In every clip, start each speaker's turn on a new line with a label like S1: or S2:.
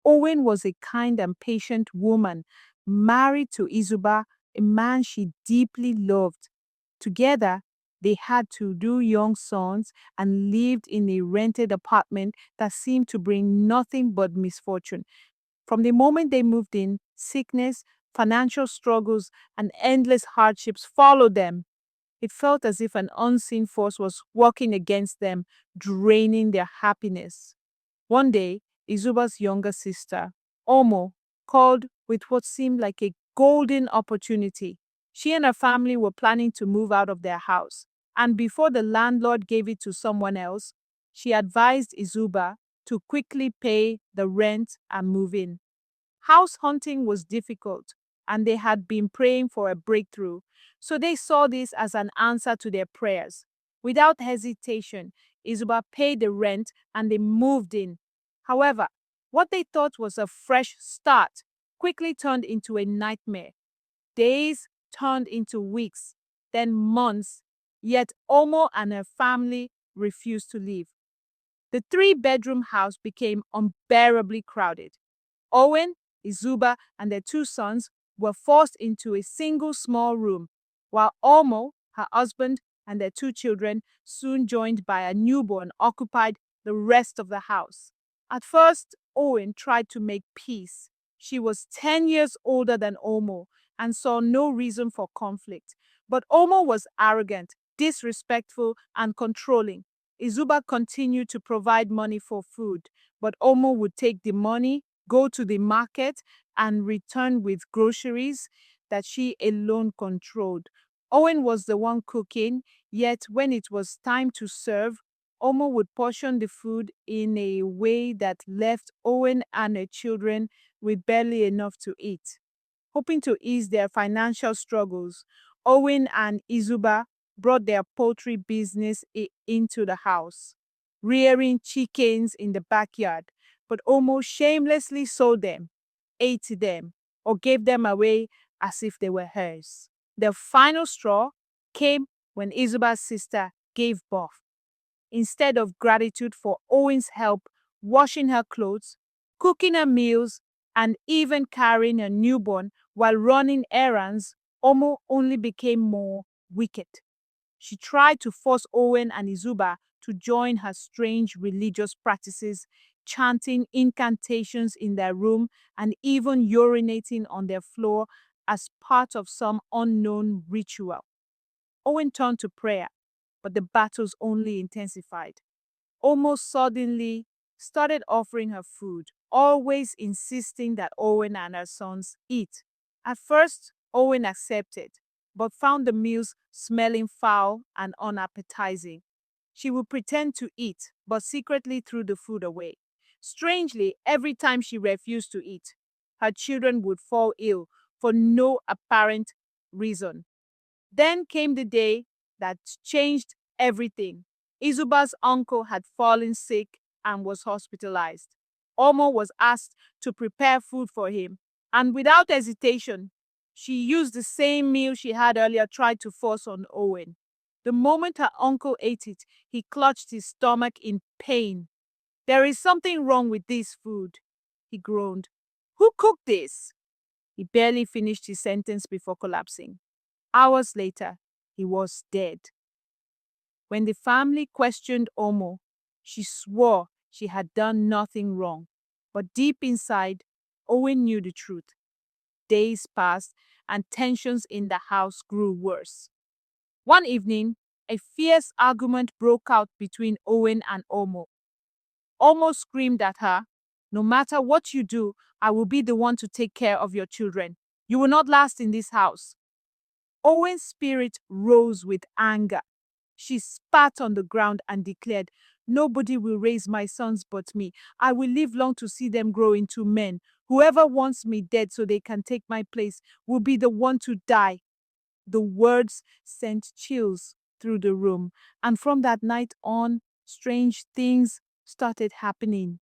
S1: Owen was a kind and patient woman, married to Izuba, a man she deeply loved. Together, they had two young sons and lived in a rented apartment that seemed to bring nothing but misfortune. From the moment they moved in, sickness, financial struggles, and endless hardships followed them. It felt as if an unseen force was working against them, draining their happiness. One day, Izuba's younger sister, Omo, called with what seemed like a golden opportunity. She and her family were planning to move out of their house, and before the landlord gave it to someone else, she advised Izuba to quickly pay the rent and move in. House hunting was difficult, and they had been praying for a breakthrough, so they saw this as an answer to their prayers. Without hesitation, Izuba paid the rent and they moved in. However, what they thought was a fresh start quickly turned into a nightmare. Days turned into weeks, then months, yet Omo and her family refused to leave. The three-bedroom house became unbearably crowded. Owen, Izuba, and their two sons were forced into a single small room, while Omo, her husband, and their two children, soon joined by a newborn, occupied the rest of the house. At first, Owen tried to make peace. She was 10 years older than Omo and saw no reason for conflict. But Omo was arrogant, disrespectful, and controlling. Izuba continued to provide money for food, but Omo would take the money, go to the market, and return with groceries that she alone controlled. Owen was the one cooking, yet when it was time to serve, Omo would portion the food in a way that left Owen and her children with barely enough to eat. Hoping to ease their financial struggles, Owen and Izuba brought their poultry business into the house, rearing chickens in the backyard, but almost shamelessly sold them, ate them, or gave them away as if they were hers. The final straw came when Izuba's sister gave birth. Instead of gratitude for Owen's help washing her clothes, cooking her meals, and even carrying her newborn while running errands, Omo only became more wicked. She tried to force Owen and Izuba to join her strange religious practices, chanting incantations in their room and even urinating on their floor as part of some unknown ritual. Owen turned to prayer, but the battles only intensified. Almost suddenly started offering her food, always insisting that Owen and her sons eat. At first, Owen accepted, but found the meals smelling foul and unappetizing. She would pretend to eat, but secretly threw the food away. Strangely, every time she refused to eat, her children would fall ill for no apparent reason. Then came the day that changed everything. Izuba's uncle had fallen sick and was hospitalized. Omo was asked to prepare food for him, and without hesitation, she used the same meal she had earlier tried to force on Owen. The moment her uncle ate it, he clutched his stomach in pain. "There is something wrong with this food," he groaned. "Who cooked this?" He barely finished his sentence before collapsing. Hours later, he was dead. When the family questioned Omo, she swore she had done nothing wrong. But deep inside, Owen knew the truth. Days passed, and tensions in the house grew worse. One evening, a fierce argument broke out between Owen and Omo. Omo screamed at her, "No matter what you do, I will be the one to take care of your children. You will not last in this house." Owen's spirit rose with anger. She spat on the ground and declared, "Nobody will raise my sons but me. I will live long to see them grow into men. Whoever wants me dead so they can take my place will be the one to die." The words sent chills through the room, and from that night on, strange things started happening.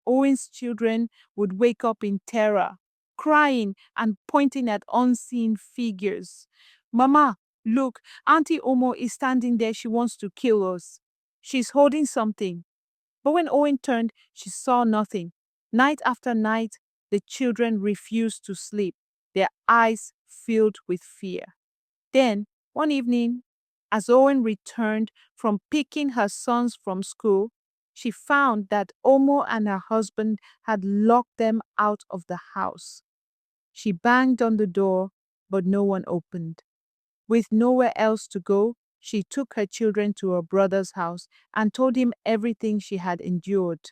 S1: Owen's children would wake up in terror, crying and pointing at unseen figures. "Mama, look, Auntie Omo is standing there. She wants to kill us. She's holding something." But when Owen turned, she saw nothing. Night after night, the children refused to sleep, their eyes filled with fear. Then, one evening, as Owen returned from picking her sons from school, she found that Omo and her husband had locked them out of the house. She banged on the door, but no one opened. With nowhere else to go, she took her children to her brother's house and told him everything she had endured.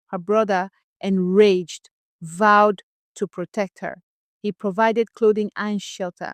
S1: Her brother, enraged, vowed to protect her. He provided clothing and shelter,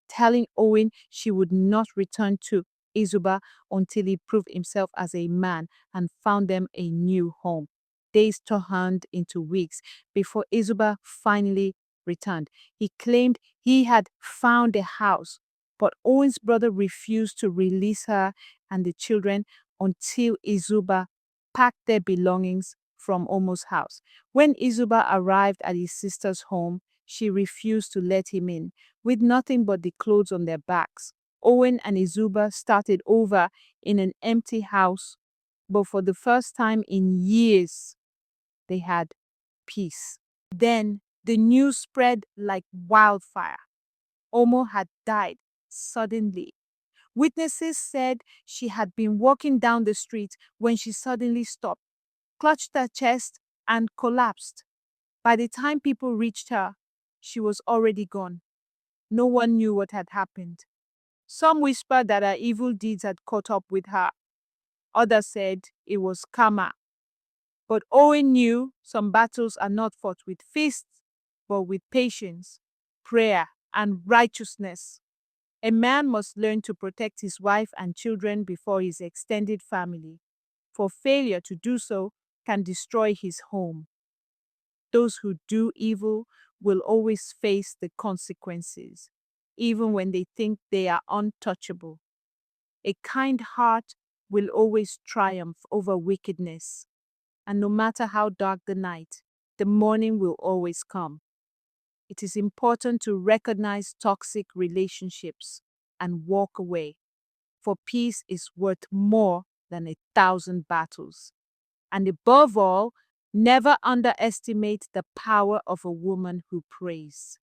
S1: telling Owen she would not return to Izuba until he proved himself as a man and found them a new home. Days turned into weeks before Izuba finally returned. He claimed he had found a house, but Owen's brother refused to release her and the children until Izuba packed their belongings from Omo's house. When Izuba arrived at his sister's home, she refused to let him in. With nothing but the clothes on their backs, Owen and Izuba started over in an empty house, but for the first time in years, they had peace. Then the news spread like wildfire. Omo had died suddenly. Witnesses said she had been walking down the street when she suddenly stopped, clutched her chest, and collapsed. By the time people reached her, she was already gone. No one knew what had happened. Some whispered that her evil deeds had caught up with her. Others said it was karma. But Owen knew some battles are not fought with fists, but with patience, prayer, and righteousness. A man must learn to protect his wife and children before his extended family, for failure to do so can destroy his home. Those who do evil will always face the consequences, even when they think they are untouchable. A kind heart will always triumph over wickedness, and no matter how dark the night, the morning will always come. It is important to recognize toxic relationships and walk away, for peace is worth more than 1,000 battles. And above all, never underestimate the power of a woman who prays.